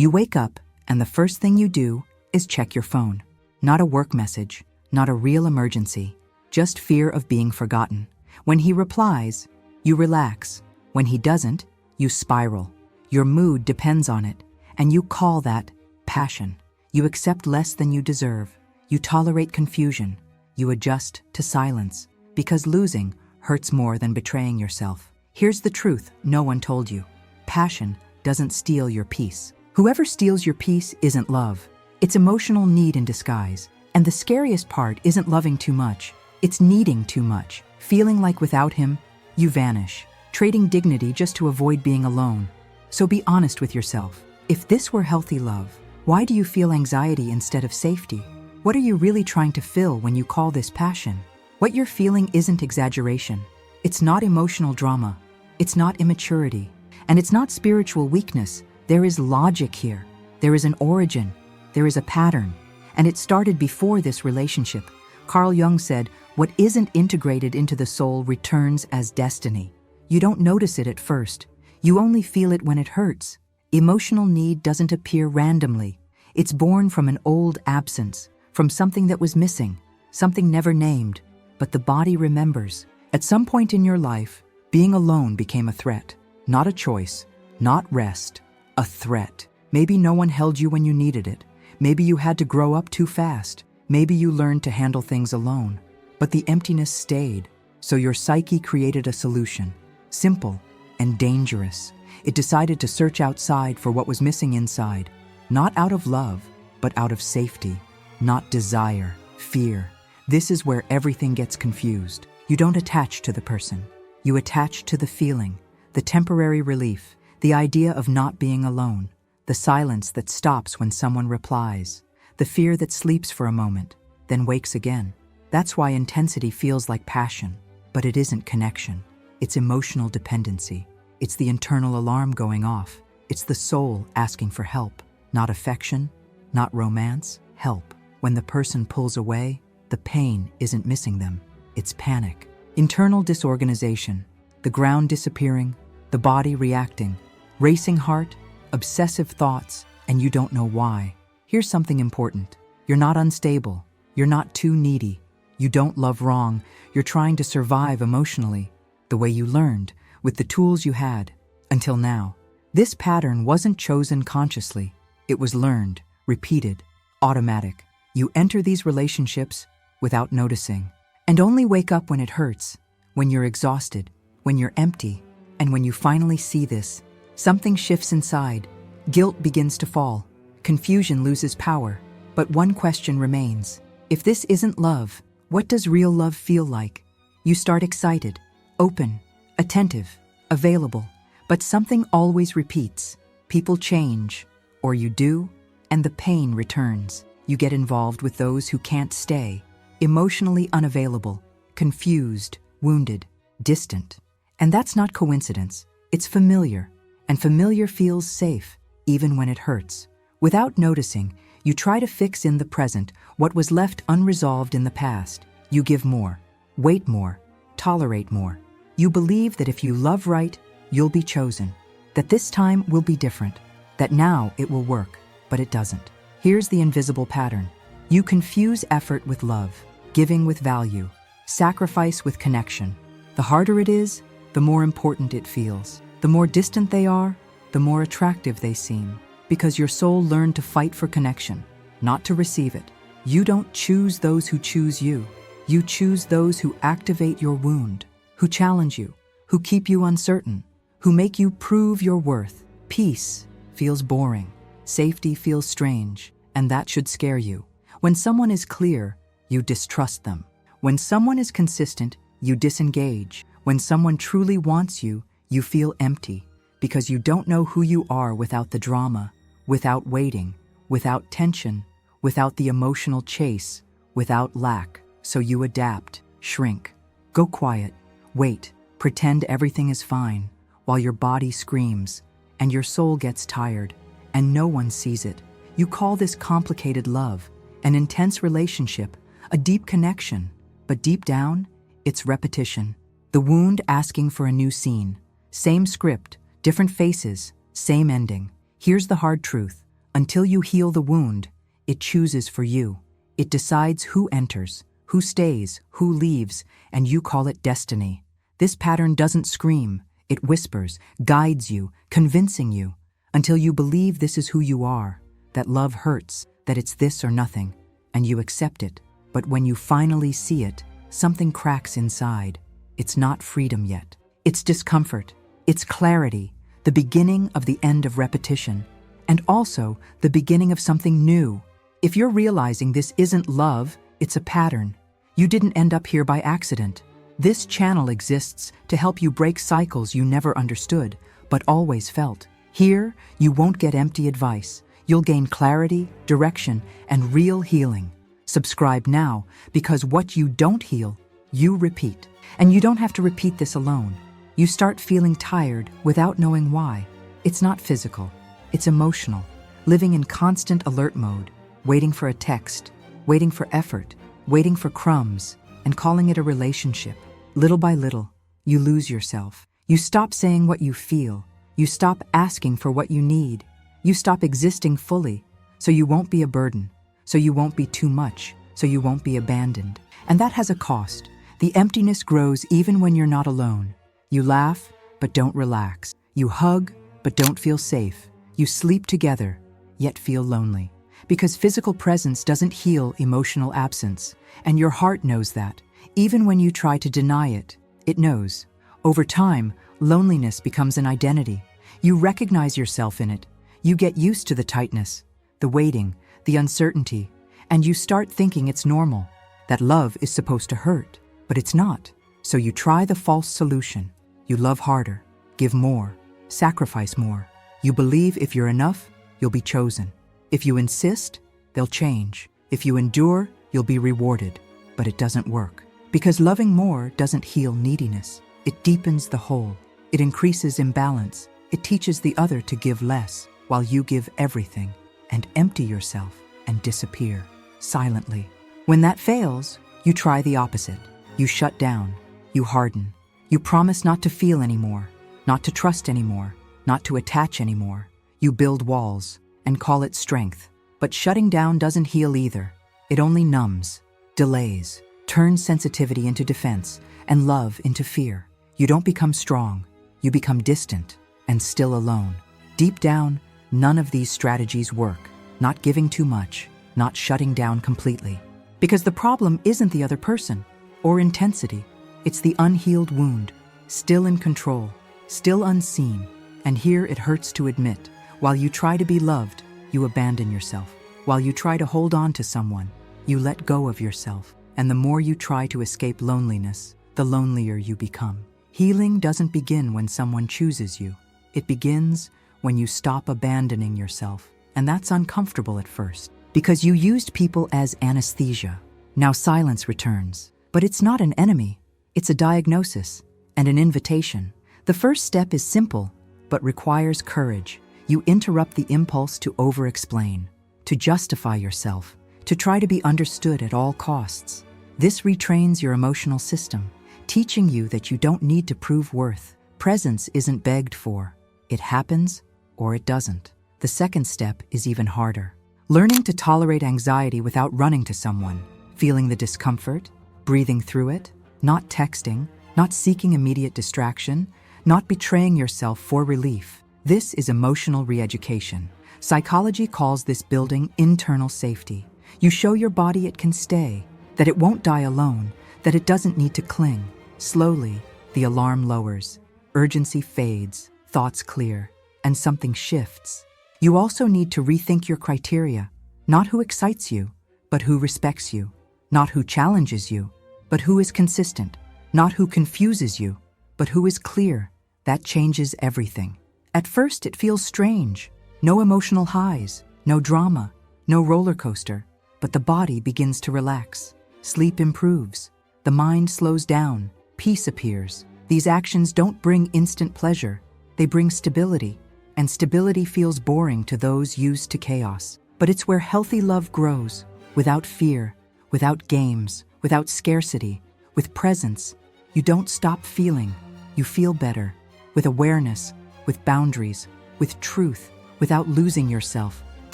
You wake up, and the first thing you do is check your phone. Not a work message, not a real emergency, just fear of being forgotten. When he replies, you relax. When he doesn't, you spiral. Your mood depends on it, and you call that passion. You accept less than you deserve. You tolerate confusion. You adjust to silence, because losing hurts more than betraying yourself. Here's the truth no one told you. Passion doesn't steal your peace. Whoever steals your peace isn't love. It's emotional need in disguise. And the scariest part isn't loving too much. It's needing too much. Feeling like without him, you vanish. Trading dignity just to avoid being alone. So be honest with yourself. If this were healthy love, why do you feel anxiety instead of safety? What are you really trying to fill when you call this passion? What you're feeling isn't exaggeration. It's not emotional drama. It's not immaturity. And it's not spiritual weakness. There is logic here. There is an origin. There is a pattern. And it started before this relationship. Carl Jung said, what isn't integrated into the soul returns as destiny. You don't notice it at first. You only feel it when it hurts. Emotional need doesn't appear randomly. It's born from an old absence, from something that was missing, something never named. But the body remembers. At some point in your life, being alone became a threat. Not a choice, not rest, a threat. Maybe no one held you when you needed it. Maybe you had to grow up too fast. Maybe you learned to handle things alone. But the emptiness stayed, so your psyche created a solution. Simple and dangerous. It decided to search outside for what was missing inside. Not out of love, but out of safety. Not desire, fear. This is where everything gets confused. You don't attach to the person. You attach to the feeling, the temporary relief, the idea of not being alone, the silence that stops when someone replies, the fear that sleeps for a moment, then wakes again. That's why intensity feels like passion, but it isn't connection. It's emotional dependency. It's the internal alarm going off. It's the soul asking for help, not affection, not romance, help. When the person pulls away, the pain isn't missing them. It's panic. Internal disorganization, the ground disappearing, the body reacting, racing heart, obsessive thoughts, and you don't know why. Here's something important. You're not unstable. You're not too needy. You don't love wrong. You're trying to survive emotionally, the way you learned, with the tools you had, until now. This pattern wasn't chosen consciously. It was learned, repeated, automatic. You enter these relationships without noticing, and only wake up when it hurts, when you're exhausted, when you're empty, and when you finally see this, something shifts inside. Guilt begins to fall. Confusion loses power. But one question remains. If this isn't love, what does real love feel like? You start excited, open, attentive, available. But something always repeats. People change, or you do, and the pain returns. You get involved with those who can't stay, emotionally unavailable, confused, wounded, distant. And that's not coincidence. It's familiar, and familiar feels safe, even when it hurts. Without noticing, you try to fix in the present what was left unresolved in the past. You give more, wait more, tolerate more. You believe that if you love right, you'll be chosen, that this time will be different, that now it will work, but it doesn't. Here's the invisible pattern. You confuse effort with love, giving with value, sacrifice with connection. The harder it is, the more important it feels. The more distant they are, the more attractive they seem. Because your soul learned to fight for connection, not to receive it. You don't choose those who choose you. You choose those who activate your wound, who challenge you, who keep you uncertain, who make you prove your worth. Peace feels boring. Safety feels strange, and that should scare you. When someone is clear, you distrust them. When someone is consistent, you disengage. When someone truly wants you, you feel empty, because you don't know who you are without the drama, without waiting, without tension, without the emotional chase, without lack. So you adapt, shrink, go quiet, wait, pretend everything is fine, while your body screams, and your soul gets tired, and no one sees it. You call this complicated love, an intense relationship, a deep connection, but deep down, it's repetition. The wound asking for a new scene. Same script, different faces, same ending. Here's the hard truth. Until you heal the wound, it chooses for you. It decides who enters, who stays, who leaves, and you call it destiny. This pattern doesn't scream, it whispers, guides you, convincing you, until you believe this is who you are, that love hurts, that it's this or nothing, and you accept it. But when you finally see it, something cracks inside. It's not freedom yet. It's discomfort. It's clarity, the beginning of the end of repetition, and also the beginning of something new. If you're realizing this isn't love, it's a pattern. You didn't end up here by accident. This channel exists to help you break cycles you never understood, but always felt. Here, you won't get empty advice. You'll gain clarity, direction, and real healing. Subscribe now, because what you don't heal, you repeat. And you don't have to repeat this alone. You start feeling tired without knowing why. It's not physical, it's emotional. Living in constant alert mode, waiting for a text, waiting for effort, waiting for crumbs, and calling it a relationship. Little by little, you lose yourself. You stop saying what you feel. You stop asking for what you need. You stop existing fully, so you won't be a burden, so you won't be too much, so you won't be abandoned. And that has a cost. The emptiness grows even when you're not alone. You laugh, but don't relax. You hug, but don't feel safe. You sleep together, yet feel lonely. Because physical presence doesn't heal emotional absence, and your heart knows that. Even when you try to deny it, it knows. Over time, loneliness becomes an identity. You recognize yourself in it. You get used to the tightness, the waiting, the uncertainty, and you start thinking it's normal, that love is supposed to hurt, but it's not. So you try the false solution. You love harder, give more, sacrifice more. You believe if you're enough, you'll be chosen. If you insist, they'll change. If you endure, you'll be rewarded. But it doesn't work. Because loving more doesn't heal neediness. It deepens the hole. It increases imbalance. It teaches the other to give less, while you give everything, and empty yourself, and disappear, silently. When that fails, you try the opposite. You shut down. You harden. You promise not to feel anymore, not to trust anymore, not to attach anymore. You build walls and call it strength. But shutting down doesn't heal either. It only numbs, delays, turns sensitivity into defense, and love into fear. You don't become strong. You become distant and still alone. Deep down, none of these strategies work. Not giving too much, not shutting down completely. Because the problem isn't the other person or intensity. It's the unhealed wound, still in control, still unseen. And here it hurts to admit, while you try to be loved, you abandon yourself. While you try to hold on to someone, you let go of yourself. And the more you try to escape loneliness, the lonelier you become. Healing doesn't begin when someone chooses you. It begins when you stop abandoning yourself. And that's uncomfortable at first, because you used people as anesthesia. Now silence returns. But it's not an enemy. It's a diagnosis and an invitation. The first step is simple, but requires courage. You interrupt the impulse to over-explain, to justify yourself, to try to be understood at all costs. This retrains your emotional system, teaching you that you don't need to prove worth. Presence isn't begged for. It happens or it doesn't. The second step is even harder. Learning to tolerate anxiety without running to someone, feeling the discomfort, breathing through it, not texting, not seeking immediate distraction, not betraying yourself for relief. This is emotional re-education. Psychology calls this building internal safety. You show your body it can stay, that it won't die alone, that it doesn't need to cling. Slowly, the alarm lowers, urgency fades, thoughts clear, and something shifts. You also need to rethink your criteria, not who excites you, but who respects you, not who challenges you, but who is consistent, not who confuses you, but who is clear. That changes everything. At first, it feels strange. No emotional highs, no drama, no roller coaster, but the body begins to relax. Sleep improves. The mind slows down. Peace appears. These actions don't bring instant pleasure. They bring stability, and stability feels boring to those used to chaos. But it's where healthy love grows, without fear, without games, without scarcity, with presence. You don't stop feeling. You feel better, with awareness, with boundaries, with truth, without losing yourself,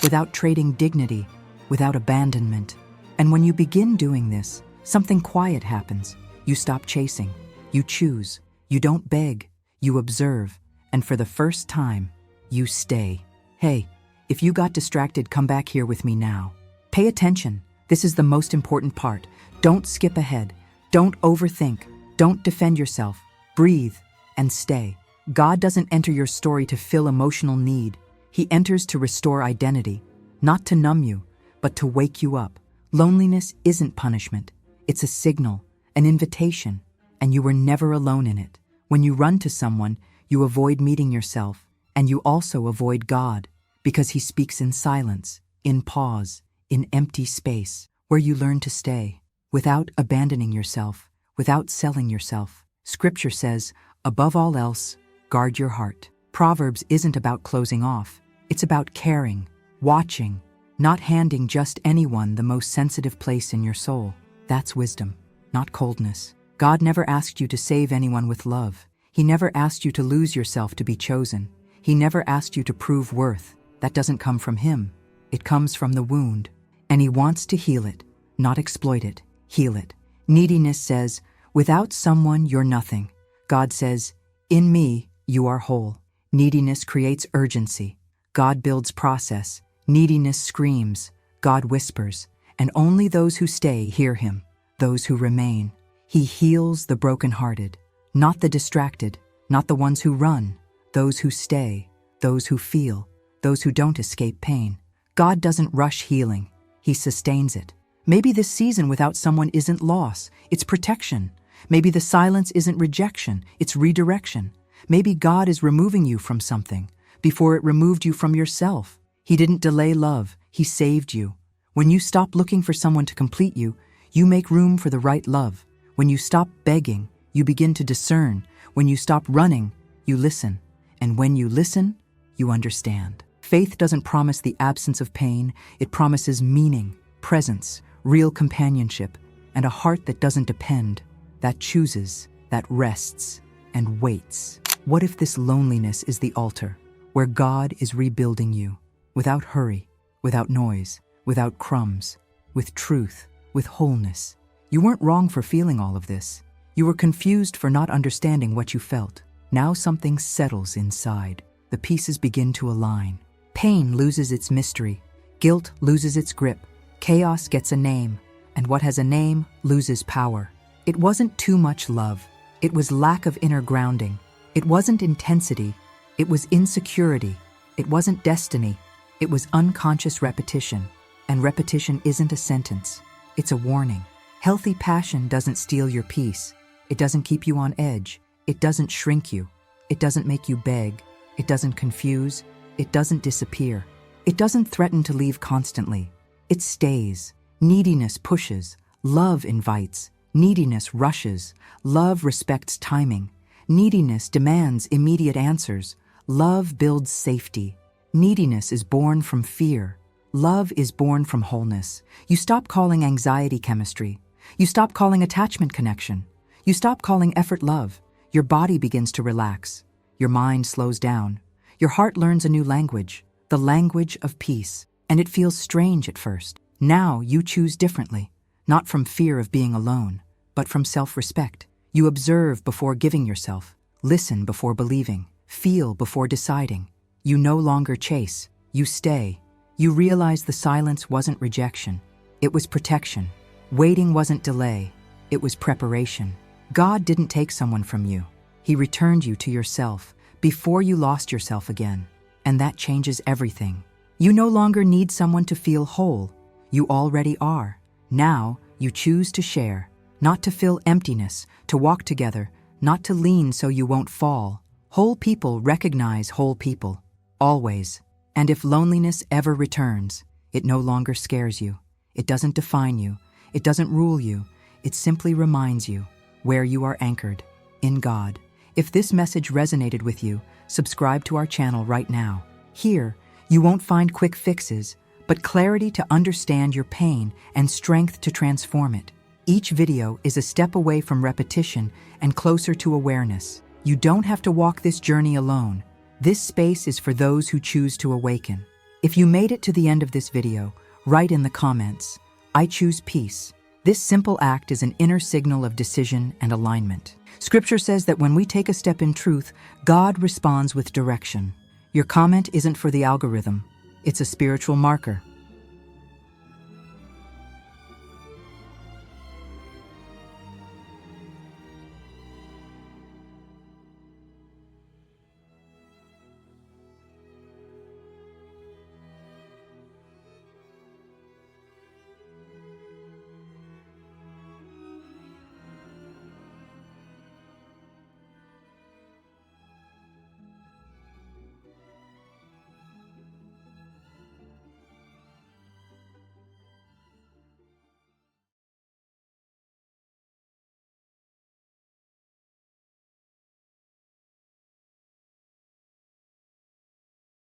without trading dignity, without abandonment. And when you begin doing this, something quiet happens. You stop chasing. You choose. You don't beg. You observe. And for the first time, you stay. Hey, if you got distracted, come back here with me now. Pay attention. This is the most important part. Don't skip ahead. Don't overthink. Don't defend yourself. Breathe and stay. God doesn't enter your story to fill emotional need. He enters to restore identity, not to numb you, but to wake you up. Loneliness isn't punishment. It's a signal, an invitation, and you were never alone in it. When you run to someone, you avoid meeting yourself, and you also avoid God, because He speaks in silence, in pause, in empty space, where you learn to stay, without abandoning yourself, without selling yourself. Scripture says, above all else, guard your heart. Proverbs isn't about closing off. It's about caring, watching, not handing just anyone the most sensitive place in your soul. That's wisdom, not coldness. God never asked you to save anyone with love. He never asked you to lose yourself to be chosen. He never asked you to prove worth. That doesn't come from Him. It comes from the wound. And He wants to heal it, not exploit it. Heal it. Neediness says, without someone, you're nothing. God says, in me, you are whole. Neediness creates urgency. God builds process. Neediness screams. God whispers. And only those who stay hear Him, those who remain. He heals the brokenhearted, not the distracted, not the ones who run, those who stay, those who feel, those who don't escape pain. God doesn't rush healing. He sustains it. Maybe this season without someone isn't loss, it's protection. Maybe the silence isn't rejection, it's redirection. Maybe God is removing you from something before it removed you from yourself. He didn't delay love, He saved you. When you stop looking for someone to complete you, you make room for the right love. When you stop begging, you begin to discern. When you stop running, you listen. And when you listen, you understand. Faith doesn't promise the absence of pain, it promises meaning, presence, real companionship, and a heart that doesn't depend, that chooses, that rests, and waits. What if this loneliness is the altar, where God is rebuilding you, without hurry, without noise, without crumbs, with truth, with wholeness? You weren't wrong for feeling all of this. You were confused for not understanding what you felt. Now something settles inside. The pieces begin to align. Pain loses its mystery. Guilt loses its grip. Chaos gets a name, and what has a name loses power. It wasn't too much love. It was lack of inner grounding. It wasn't intensity. It was insecurity. It wasn't destiny. It was unconscious repetition. And repetition isn't a sentence. It's a warning. Healthy passion doesn't steal your peace. It doesn't keep you on edge. It doesn't shrink you. It doesn't make you beg. It doesn't confuse. It doesn't disappear. It doesn't threaten to leave constantly. It stays. Neediness pushes. Love invites. Neediness rushes. Love respects timing. Neediness demands immediate answers. Love builds safety. Neediness is born from fear. Love is born from wholeness. You stop calling anxiety chemistry. You stop calling attachment connection. You stop calling effort love. Your body begins to relax. Your mind slows down. Your heart learns a new language, the language of peace. And it feels strange at first. Now you choose differently, not from fear of being alone, but from self-respect. You observe before giving yourself, listen before believing, feel before deciding. You no longer chase, you stay. You realize the silence wasn't rejection, it was protection. Waiting wasn't delay, it was preparation. God didn't take someone from you. He returned you to yourself before you lost yourself again. And that changes everything. You no longer need someone to feel whole. You already are. Now you choose to share, not to fill emptiness, to walk together, not to lean so you won't fall. Whole people recognize whole people, always. And if loneliness ever returns, it no longer scares you. It doesn't define you. It doesn't rule you. It simply reminds you where you are anchored, in God. If this message resonated with you, subscribe to our channel right now. Here, you won't find quick fixes, but clarity to understand your pain and strength to transform it. Each video is a step away from repetition and closer to awareness. You don't have to walk this journey alone. This space is for those who choose to awaken. If you made it to the end of this video, write in the comments, "I choose peace." This simple act is an inner signal of decision and alignment. Scripture says that when we take a step in truth, God responds with direction. Your comment isn't for the algorithm. It's a spiritual marker.